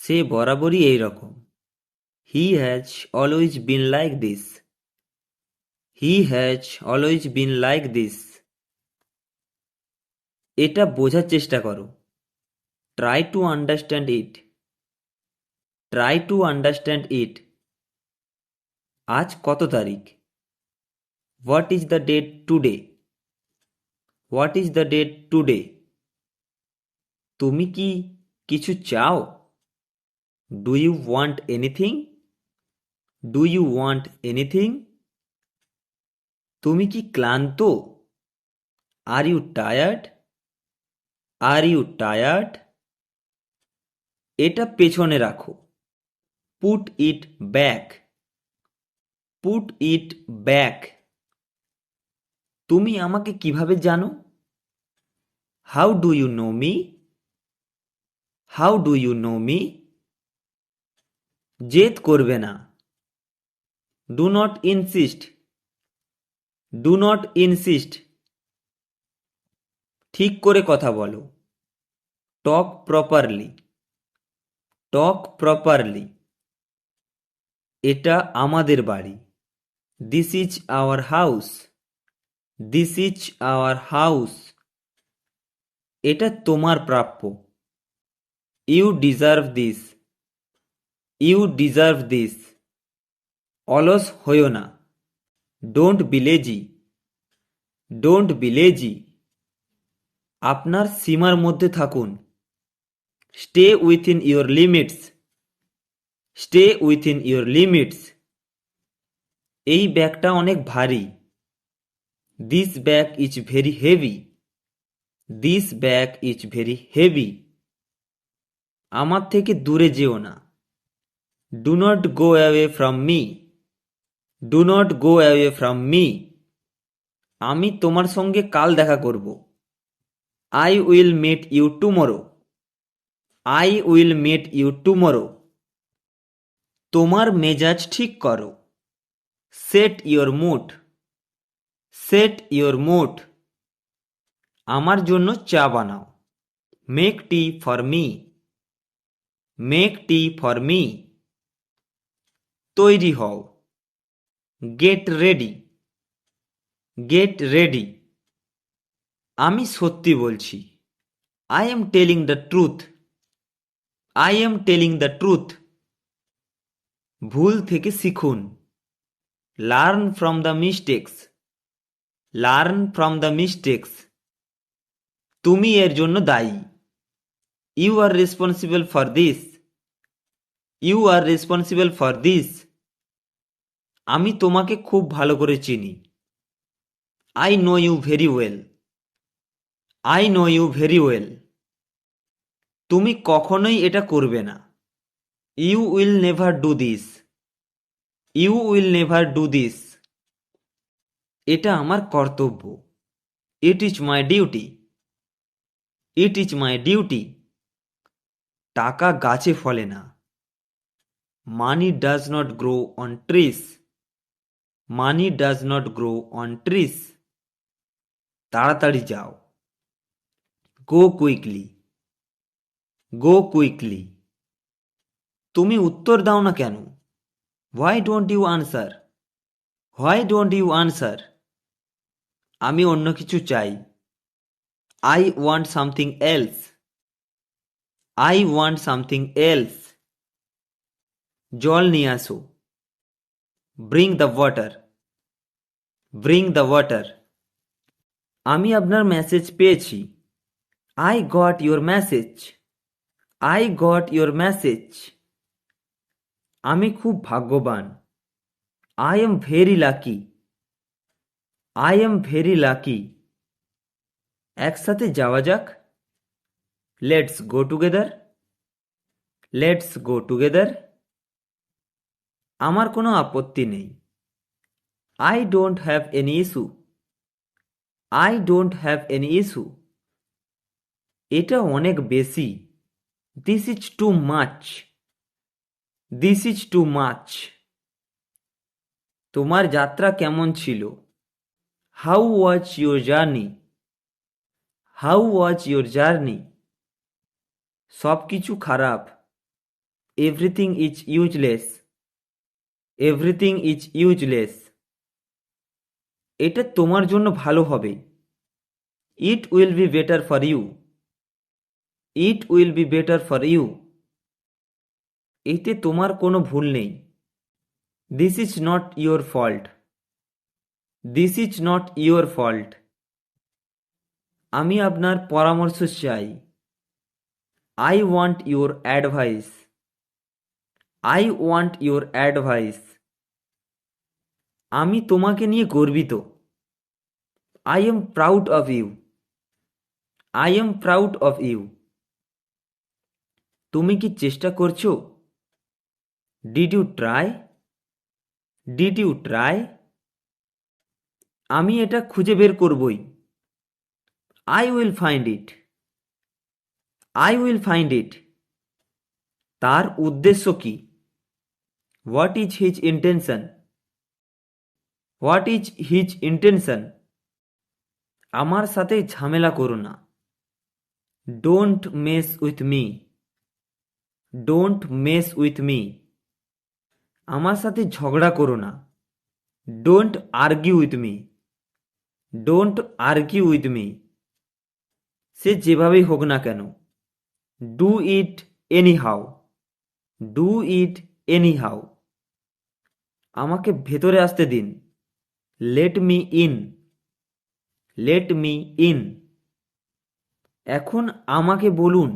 সে বরাবরই এই রকম। He has always been like this. He has always been like this. এটা বোঝার চেষ্টা করো। Try to understand it. Try to understand it. আজ কত তারিখ? What is the date today? What is the date today? তুমি কি কিছু চাও? Do you want anything? Do you want anything? তুমি কি ক্লান্ত? Are you tired? Are you tired? এটা পেছনে রাখো। Put it back. Put it back. তুমি আমাকে কিভাবে জানো? How do you know me? How do you know me? জেদ করবে না। Do not insist. Do not insist. ঠিক করে কথা বলো। Talk properly. Talk properly. এটা আমাদের বাড়ি। This is our house. This is our house. এটা তোমার প্রাপ্য। You deserve this. You deserve this. অলস হইও না। Don't be lazy. Don't be lazy. আপনার সীমার মধ্যে থাকুন। Stay within your limits. Stay within your limits. এই ব্যাগটা অনেক ভারী। This bag is very heavy. This bag is very heavy. আমার থেকে দূরে যেও না। Do not go away from me. Do not go away from me. আমি তোমার সঙ্গে কাল দেখা করব। I will meet you tomorrow. I will meet you tomorrow. তোমার মেজাজ ঠিক করো। Set your mood. Set your mood. আমার জন্য চা বানাও। Make tea for me. Make tea for me. তৈরি হও। Get ready. Get ready. আমি সত্যি বলছি। I am telling the truth. I am telling the truth. ভুল থেকে শিখুন। Learn from the mistakes. Learn from the mistakes. তুমি এর জন্য দায়ী। You are responsible for this. You are responsible for this. আমি তোমাকে খুব ভালো করে চিনি। I know you very well. I know you very well. তুমি কখনোই এটা করবে না। You will never do this. You will never do this. এটা আমার কর্তব্য। It is my duty. It is my duty. টাকা গাছে ফলে না। Money does not grow on trees. Money does not grow on trees. তাড়াতাড়ি যাও। Go quickly. Go quickly. তুমি উত্তর দাও না কেন? Why don't you answer? Why don't you answer? আমি অন্য কিছু চাই। I want something else. I want something else. জল নিয়ে আসো। Bring the water. Bring the water. আমি আপনার মেসেজ পেয়েছি। I got your message. I got your message. আমি খুব ভাগ্যবান। I am very lucky. I am very lucky. একসাথে যাওয়া যাক। Let's go together. Let's go together. আমার কোনো আপত্তি নেই। I don't have any issue. I don't have any issue. এটা অনেক বেশি। This is too much. This is too much. তোমার যাত্রা কেমন ছিল? How was your journey? How was your journey? সব কিছু খারাপ। Everything is useless. Everything is useless. এটা তোমার জন্য ভালো হবে। It will be better for you. It will be better for you. এতে তোমার কোনো ভুল নেই। This is not your fault. This is not your fault. আমি আপনার পরামর্শ চাই। I want your advice. I want your advice. আমি তোমাকে নিয়ে গর্বিত। I am proud of you. I am proud of you. তুমি কি চেষ্টা করছো? Did you try? Did you try? আমি এটা খুঁজে বের করবই। I will find it. I will find it. তার উদ্দেশ্য কি? What is his intention? What is his intention? আমার সাথে ঝামেলা করো না। Don't mess with me. Don't mess with me. আমার সাথে ঝগড়া করো না। Don't argue with me. Don't argue with me. সে যেভাবেই হোক না কেন। Do it anyhow. Do it anyhow. আমাকে ভেতরে আসতে দিন। Let me in. Let me in. এখন আমাকে বলুন।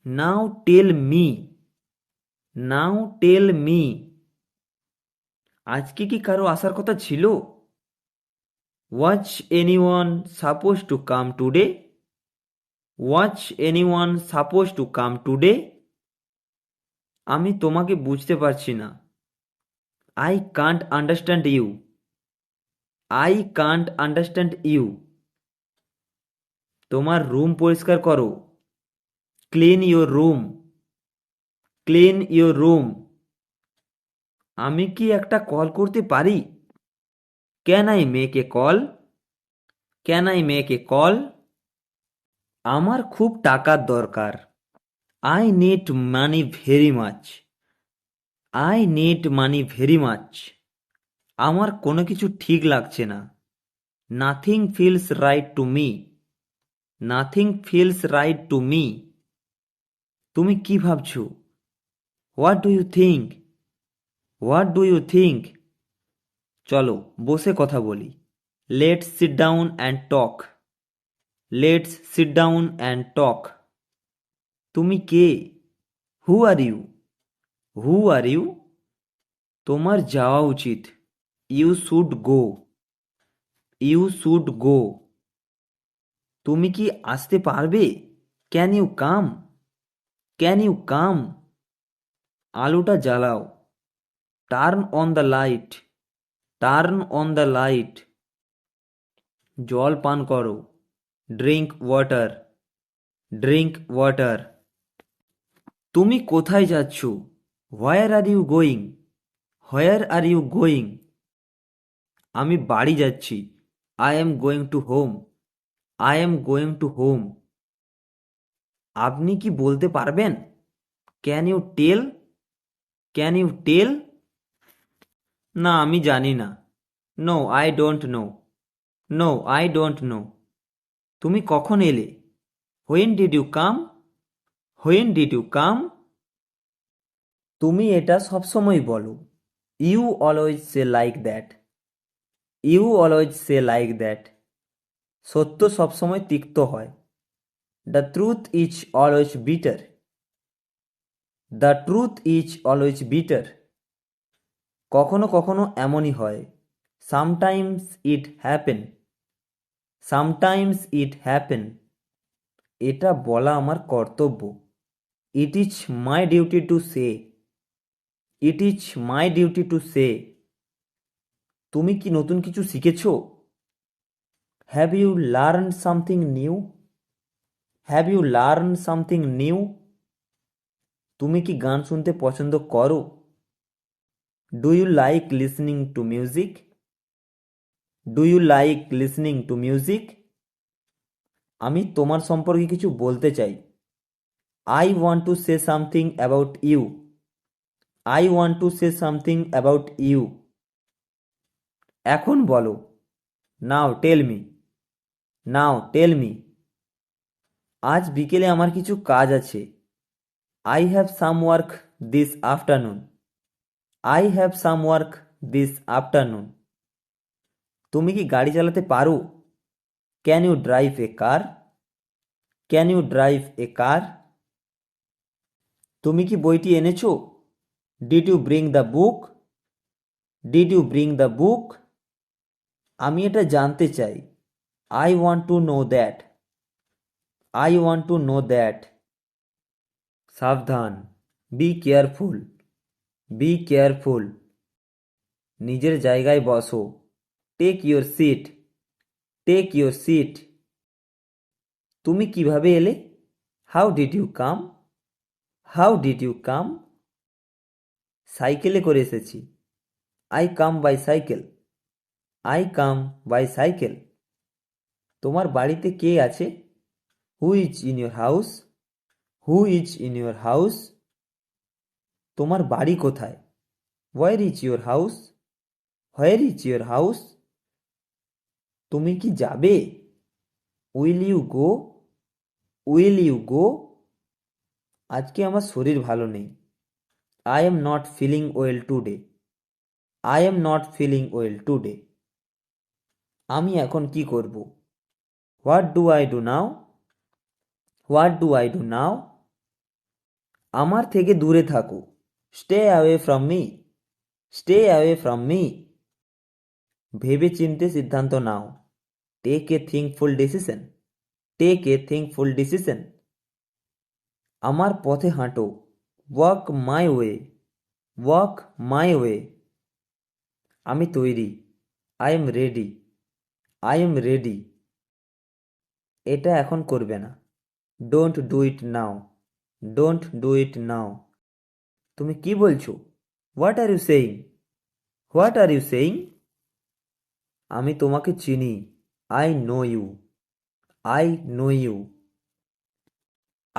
Now tell me. Now tell me. আজকে কি কারো আসার কথা ছিল? Was anyone suppose to come today? Was anyone suppose to come today? আমি তোমাকে বুঝতে পারছি না। I can't understand you. I can't understand you. তোমার রুম পরিষ্কার করো। Clean your room. Clean your room. আমি কি একটা কল করতে পারি? Can I make a call? Can I make a call? আমার খুব টাকার দরকার। I need money very much. I need money very much. আমার কোনো কিছু ঠিক লাগছে না। Nothing feels right to me. Nothing feels right to me. তুমি কি ভাবছো? What do you think? What do you think? চলো বসে কথা বলি। Let's sit down and talk. Let's sit down and talk. তুমি কে? হু are you? Who are you? তোমার যাওয়া উচিত। You should go. You should go. তুমি কি আসতে পারবে? Can you come? Can you come? আলোটা জ্বালাও। Turn on the light. Turn on the light. জল পান করো। Drink water. Drink water. তুমি কোথায় যাচ্ছ? Where are you going? Where are you going? আমি বাড়ি যাচ্ছি। I am going to home. I am going to home. আপনি কি বলতে পারবেন? Can you tell? Can you টেল? না আমি জানি না। No I don't know. No I don't know. তুমি কখন এলে? When did you come? When did you come? তুমি এটা সবসময় বলো। You always say like that. You always say like that. সত্য সবসময় তিক্ত হয়। The truth is always bitter. The truth is always bitter. কখনো কখনো এমনই হয়। Sometimes it happen. Sometimes it happen. এটা বলা আমার কর্তব্য। It is my duty to say. It is my duty to say. তুমি কি নতুন কিছু শিখেছো? Have you learn something new? Have you learn something new? তুমি কি গান শুনতে পছন্দ করো? Do you like listening to music? Do you like listening to music? আমি তোমার সম্পর্কে কিছু বলতে চাই। I want to say something about you. I want to say something about you. এখন বলো। Now tell me. Now tell me. আজ বিকেলে আমার কিছু কাজ আছে। I have some work this afternoon. I have some work this afternoon. তুমি কি গাড়ি চালাতে পারো? Can you drive a car? Can you drive a car? তুমি কি বইটি এনেছো? Did you bring the book? Did you bring the book? আমি এটা জানতে চাই। I want to know that. I want to know that. সাবধান। Be careful. Be careful. নিজের জায়গায় বসো। Take your seat. Take your seat. তুমি কিভাবে এলে? How did you come? How did you come? সাইকেলে করে এসেছি। I come by cycle. I come by cycle. তোমার বাড়িতে কে আছে? Who is in your house? Who is in your house? তোমার বাড়ি কোথায়? Where is your house? Where is your house? তুমি কি যাবে? Will you go? Will you go? আজকে আমার শরীর ভালো নেই। I am not feeling well today. I am not feeling well today. আমি এখন কি করব? What do I do now? What do I do now? আমার থেকে দূরে থাকো। Stay away from me. Stay away from me. ভেবে চিন্তে সিদ্ধান্ত নাও। Take a thinkful decision. Take a thinkful decision. আমার পথে হাঁটো। Walk my way. Walk my way. আমি তৈরি। I am ready. I am ready. এটা এখন করবে না। Don't do it now. Don't do it now. তুমি কি বলছো? What are you saying? What are you saying? আমি তোমাকে চিনি। I know you. I know you.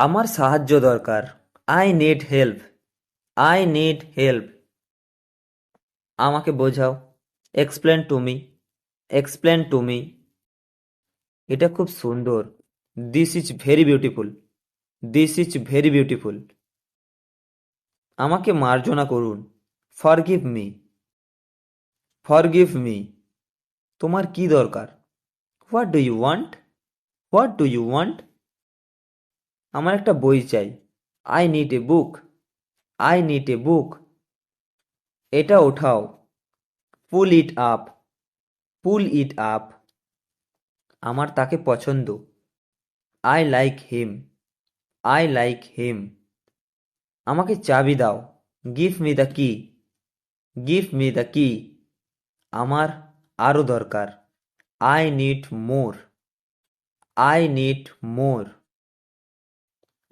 আমার সাহায্য দরকার। I need help. I need help. আমাকে বোঝাও। Explain to me. Explain to me. এটা খুব সুন্দর। This is very beautiful. This is very beautiful. আমাকে মার্জনা করুন। Forgive me. Forgive me. তোমার কি দরকার? What do you want? What do you want? আমার একটা বই চাই। I need a book. I need a book. এটা ওঠাও। Pull it up. Pull it up. আমার তাকে পছন্দ। I like him. I like him. আমাকে চাবি দাও। Give me the key. Give me the key. আমার আরো দরকার। I need more. I need more.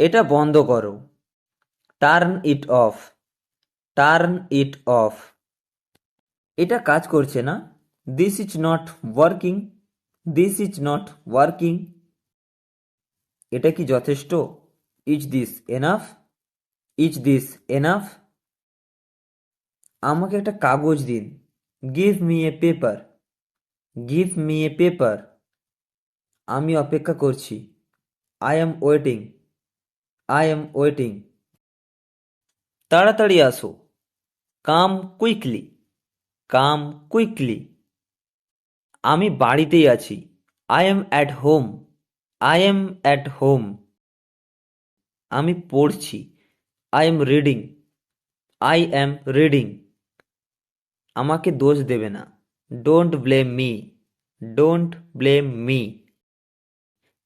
এটা বন্ধ করো। Turn it off. Turn it off. এটা কাজ করছে না। This is not working. This is not working. এটা কি যথেষ্ট? Is this enough? Is this enough? আমাকে একটা কাগজ দিন। Give me a paper. Give me a paper. আমি অপেক্ষা করছি। I am waiting. I am waiting. তাড়াতাড়ি আসো। Come quickly. Come quickly. আমি বাড়িতেই আছি। I am at home. I am at home. আমি পড়ছি। I am reading. I am reading. আমাকে দোষ দেবে না। Don't blame me. Don't blame me.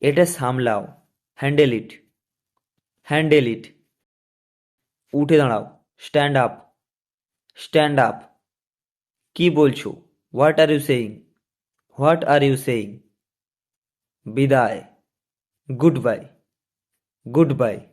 এটা সামলাও। Handle it. Handle it. উঠে দাঁড়াও। Stand up. Stand up. কি বলছো? What are you saying? What are you saying? বিদায়। Goodbye. Goodbye.